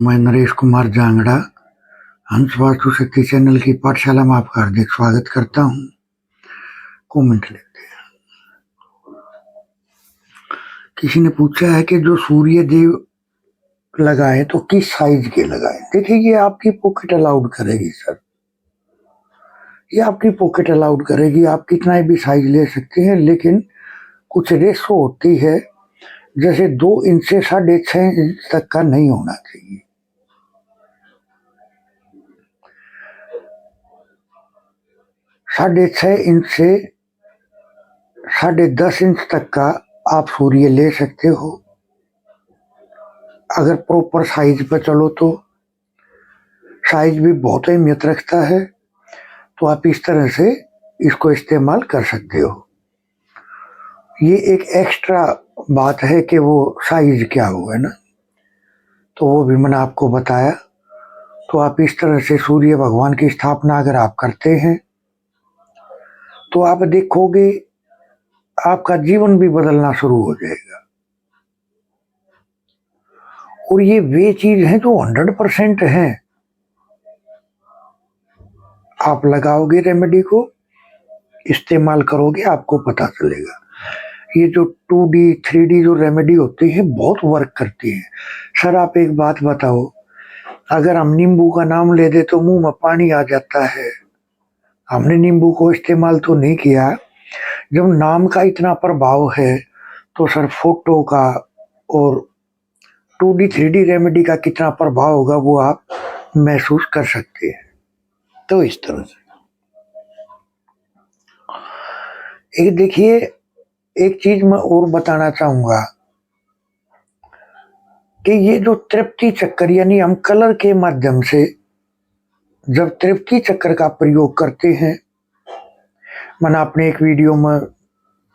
मैं नरेश कुमार जांगड़ा हंस वास्तु शक्ति चैनल की पाठशाला में आपका हार्दिक स्वागत करता हूँ। कमेंट लेते हैं। किसी ने पूछा है कि जो सूर्य देव लगाए तो किस साइज के लगाए। देखिए, ये आपकी पॉकेट अलाउड करेगी सर, ये आपकी पॉकेट अलाउड करेगी। आप कितना भी साइज ले सकते हैं, लेकिन कुछ रेशो होती है, जैसे 2 इंच से 6.5 इंच तक का नहीं होना चाहिए। 6.5 इंच से 10.5 इंच तक का आप सूर्य ले सकते हो, अगर प्रॉपर साइज पे चलो तो। साइज भी बहुत अहमियत रखता है, तो आप इस तरह से इसको इस्तेमाल कर सकते हो। ये एक एक्स्ट्रा बात है कि वो साइज क्या हो, है ना, तो वो भी मैंने आपको बताया। तो आप इस तरह से सूर्य भगवान की स्थापना अगर आप करते हैं तो आप देखोगे आपका जीवन भी बदलना शुरू हो जाएगा। और ये वे चीज है जो 100% है। आप लगाओगे रेमेडी को, इस्तेमाल करोगे, आपको पता चलेगा। ये जो 2D 3D जो रेमेडी होती है बहुत वर्क करती है। सर आप एक बात बताओ, अगर हम नींबू का नाम ले दे तो मुंह में पानी आ जाता है। हमने नींबू को इस्तेमाल तो नहीं किया। जब नाम का इतना प्रभाव है तो सर फोटो का और 2D 3D रेमेडी का कितना प्रभाव होगा वो आप महसूस कर सकते हैं। तो इस तरह से एक देखिए, एक चीज मैं और बताना चाहूंगा कि ये जो तृप्ति चक्कर, यानी हम कलर के माध्यम से जब तृप्ति चक्कर का प्रयोग करते हैं, मैंने अपने एक वीडियो में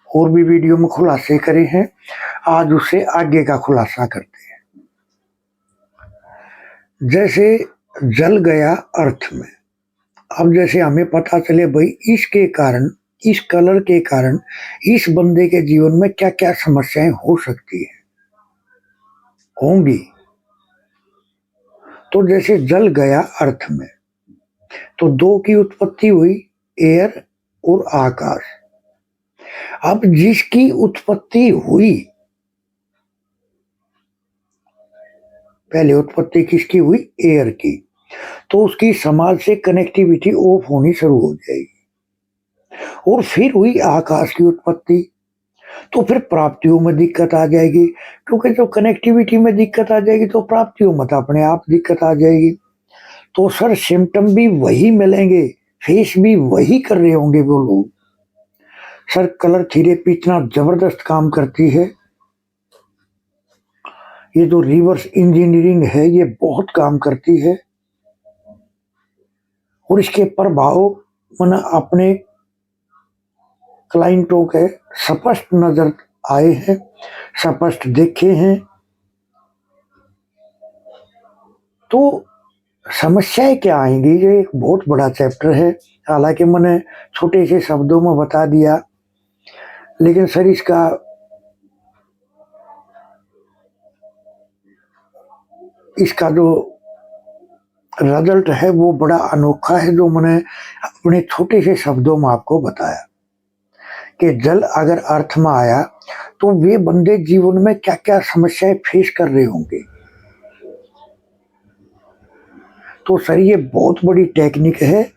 और भी वीडियो में खुलासे करे हैं, आज उससे आगे का खुलासा करते हैं। जैसे जल गया अर्थ में, अब जैसे हमें पता चले भाई इसके कारण, इस कलर के कारण इस बंदे के जीवन में क्या क्या समस्याएं हो सकती है, होंगी। तो जैसे जल गया अर्थ में, तो 2 की उत्पत्ति हुई, एयर और आकाश। अब जिसकी उत्पत्ति हुई, पहले उत्पत्ति किसकी हुई, एयर की, तो उसकी समाज से कनेक्टिविटी ऑफ होनी शुरू हो जाएगी। और फिर हुई आकाश की उत्पत्ति, तो फिर प्राप्तियों में दिक्कत आ जाएगी, क्योंकि जो कनेक्टिविटी में दिक्कत आ जाएगी तो प्राप्तियों में तो अपने आप दिक्कत आ जाएगी। तो सर सिम्टम भी वही मिलेंगे, फेस भी वही कर रहे होंगे वो लोग। सर कलर थेरेपी इतना जबरदस्त काम करती है, ये जो रिवर्स इंजीनियरिंग है ये बहुत काम करती है। और इसके प्रभाव मैंने अपने क्लाइंटों के स्पष्ट नजर आए हैं, स्पष्ट देखे हैं। तो समस्याएं क्या आएंगी, ये एक बहुत बड़ा चैप्टर है। हालांकि मैंने छोटे से शब्दों में बता दिया, लेकिन सर इसका जो रिजल्ट है वो बड़ा अनोखा है, जो मैंने अपने छोटे से शब्दों में आपको बताया कि जल अगर अर्थ में आया तो वे बंदे जीवन में क्या क्या समस्याएं फेस कर रहे होंगे। तो सर ये बहुत बड़ी टेक्निक है,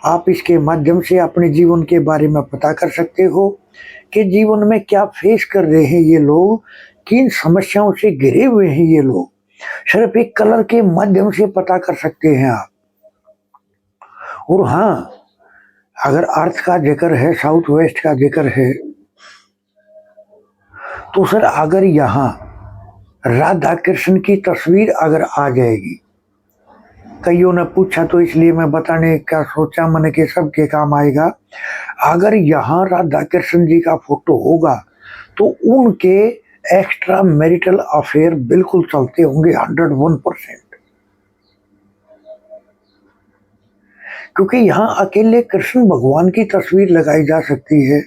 आप इसके माध्यम से अपने जीवन के बारे में पता कर सकते हो कि जीवन में क्या फेस कर रहे हैं ये लोग, किन समस्याओं से घिरे हुए हैं ये लोग। सिर्फ एक कलर के माध्यम से पता कर सकते हैं आप। और हाँ, अगर अर्थ का जिक्र है, साउथ वेस्ट का जिक्र है, तो सर अगर यहाँ राधा कृष्ण की तस्वीर अगर आ जाएगी, कईयों ने पूछा तो इसलिए मैं बताने का सोचा, मैंने कि सबके काम आएगा। अगर यहाँ राधा कृष्ण जी का फोटो होगा तो उनके एक्स्ट्रा मैरिटल अफेयर बिल्कुल चलते होंगे 101%। क्योंकि यहाँ अकेले कृष्ण भगवान की तस्वीर लगाई जा सकती है,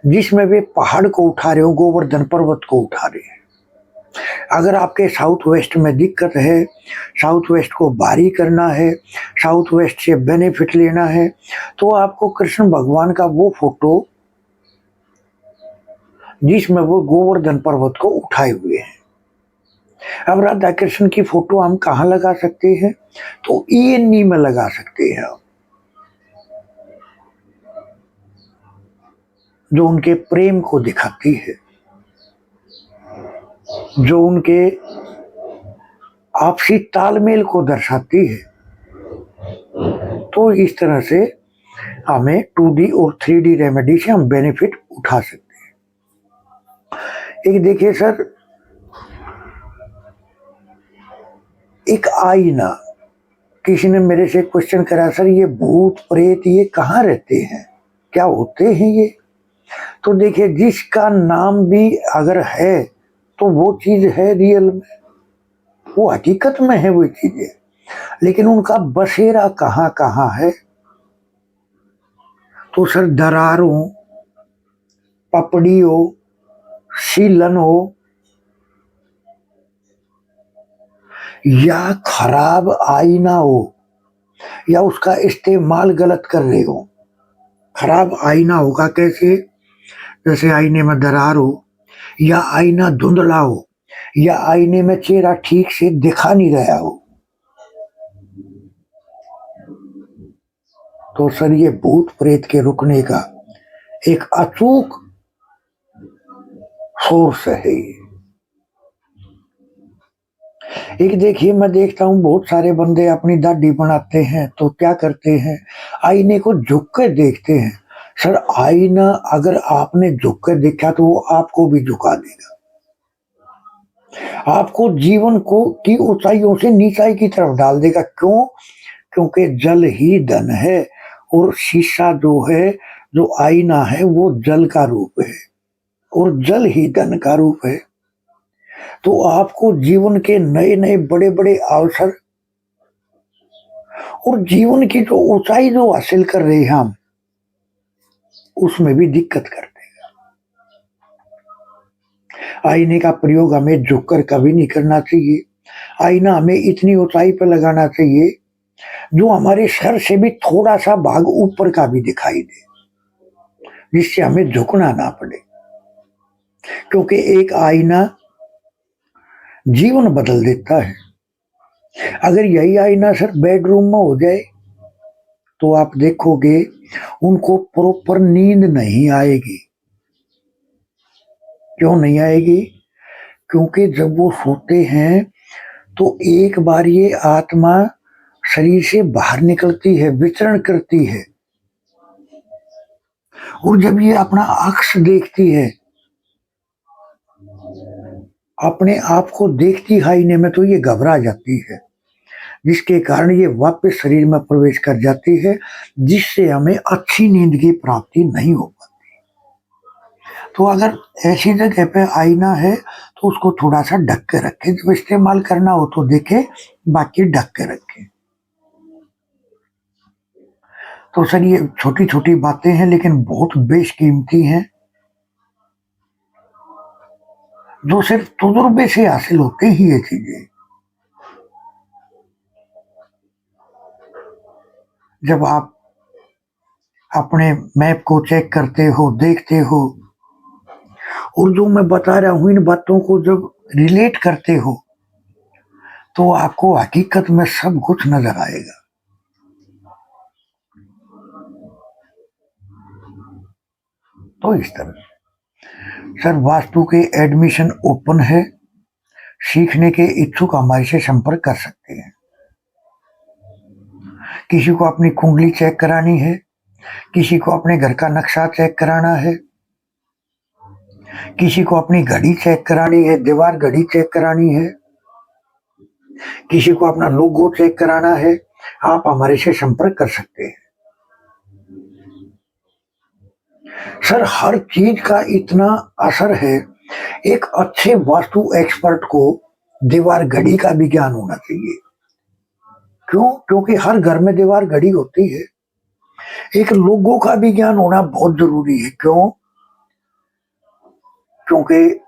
जिसमें वे पहाड़ को उठा रहे हो, गोवर्धन पर्वत को उठा रहे हैं। अगर आपके साउथ वेस्ट में दिक्कत है, साउथ वेस्ट को भारी करना है, साउथ वेस्ट से बेनिफिट लेना है, तो आपको कृष्ण भगवान का वो फोटो जिसमें वो गोवर्धन पर्वत को उठाए हुए हैं। अब राधा कृष्ण की फोटो हम कहाँ लगा सकते हैं? तो ईएनई में लगा सकते हैं, जो उनके प्रेम को दिखाती है, जो उनके आपसी तालमेल को दर्शाती है। तो इस तरह से हमें 2D और 3D रेमेडी से हम बेनिफिट उठा सकते हैं। एक देखिए सर, एक आईना, किसी ने मेरे से क्वेश्चन करा, सर ये भूत प्रेत ये कहाँ रहते हैं, क्या होते हैं ये? तो देखिए, जिसका नाम भी अगर है तो वो चीज है रियल में, वो हकीकत में है वो चीजें, लेकिन उनका बसेरा कहाँ कहाँ है? तो सर दरारों, पपड़ियों, सीलन हो, या खराब आईना हो, या उसका इस्तेमाल गलत कर रहे हो। खराब आईना होगा कैसे? जैसे आईने में दरार हो, या आईना धुंधला हो, या आईने में चेहरा ठीक से दिखा नहीं रहा हो, तो सर ये भूत प्रेत के रुकने का एक अचूक सोर्स है ये। एक देखिए, मैं देखता हूँ बहुत सारे बंदे अपनी दाढ़ी बनाते हैं तो क्या करते हैं, आईने को झुक कर देखते हैं। सर आईना अगर आपने झुक कर देखा तो वो आपको भी झुका देगा, आपको जीवन को की ऊंचाइयों से नीचाई की तरफ डाल देगा। क्यों? क्योंकि जल ही धन है, और शीशा जो है, जो आईना है, वो जल का रूप है, और जल ही धन का रूप है। तो आपको जीवन के नए नए बड़े बड़े अवसर और जीवन की जो ऊंचाई जो हासिल कर रहे हैं हम, उसमें भी दिक्कत करते हैं। आईने का प्रयोग हमें झुककर कभी नहीं करना चाहिए। आईना हमें इतनी ऊंचाई पर लगाना चाहिए जो हमारे सर से भी थोड़ा सा भाग ऊपर का भी दिखाई दे, जिससे हमें झुकना ना पड़े। क्योंकि एक आईना जीवन बदल देता है। अगर यही आईना सर बेडरूम में हो जाए तो आप देखोगे उनको प्रॉपर नींद नहीं आएगी। क्यों नहीं आएगी? क्योंकि जब वो सोते हैं तो एक बार ये आत्मा शरीर से बाहर निकलती है, विचरण करती है, और जब ये अपना अक्स देखती है, अपने आप को देखती है आईने में, तो ये घबरा जाती है, जिसके कारण ये वापस शरीर में प्रवेश कर जाती है, जिससे हमें अच्छी नींद की प्राप्ति नहीं हो पाती। तो अगर ऐसी जगह पे आईना है तो उसको थोड़ा सा ढक के रखें, जब इस्तेमाल करना हो तो देखे, बाकी ढक के रखें। तो सर ये छोटी छोटी बातें हैं लेकिन बहुत बेशकीमती हैं, जो सिर्फ तजुर्बे से हासिल होते ही ये चीजें। जब आप अपने मैप को चेक करते हो, देखते हो, और जो मैं बता रहा हूं इन बातों को जब रिलेट करते हो, तो आपको हकीकत में सब कुछ नजर आएगा। तो इस तरह सर वास्तु के एडमिशन ओपन है, सीखने के इच्छुक हमारे से संपर्क कर सकते हैं। किसी को अपनी कुंडली चेक करानी है, किसी को अपने घर का नक्शा चेक कराना है, किसी को अपनी घड़ी चेक करानी है, दीवार घड़ी चेक करानी है, किसी को अपना लोगो चेक कराना है, आप हमारे से संपर्क कर सकते हैं। सर हर चीज का इतना असर है, एक अच्छे वास्तु एक्सपर्ट को दीवार घड़ी का भी ज्ञान होना चाहिए। क्यों? क्योंकि हर घर में दीवार घड़ी होती है। एक लोगों का भी ज्ञान होना बहुत जरूरी है। क्यों? क्योंकि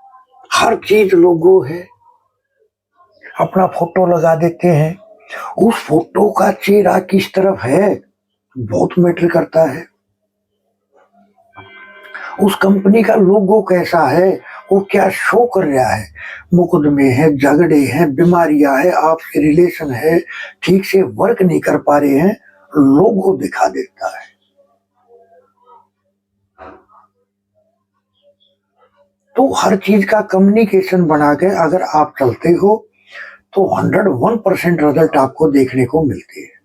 हर चीज लोगो है, अपना फोटो लगा देते हैं, उस फोटो का चेहरा किस तरफ है बहुत मैटर करता है। उस कंपनी का लोगो कैसा है, वो क्या शो कर रहा है, मुकदमे हैं, झगड़े हैं, बीमारियां हैं, आपसे रिलेशन है, ठीक से वर्क नहीं कर पा रहे हैं, लोगो दिखा देता है। तो हर चीज का कम्युनिकेशन बना के अगर आप चलते हो तो 101% रिजल्ट आपको देखने को मिलती है।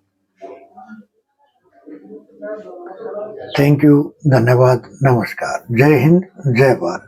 थैंक यू, धन्यवाद, नमस्कार, जय हिंद, जय भारत।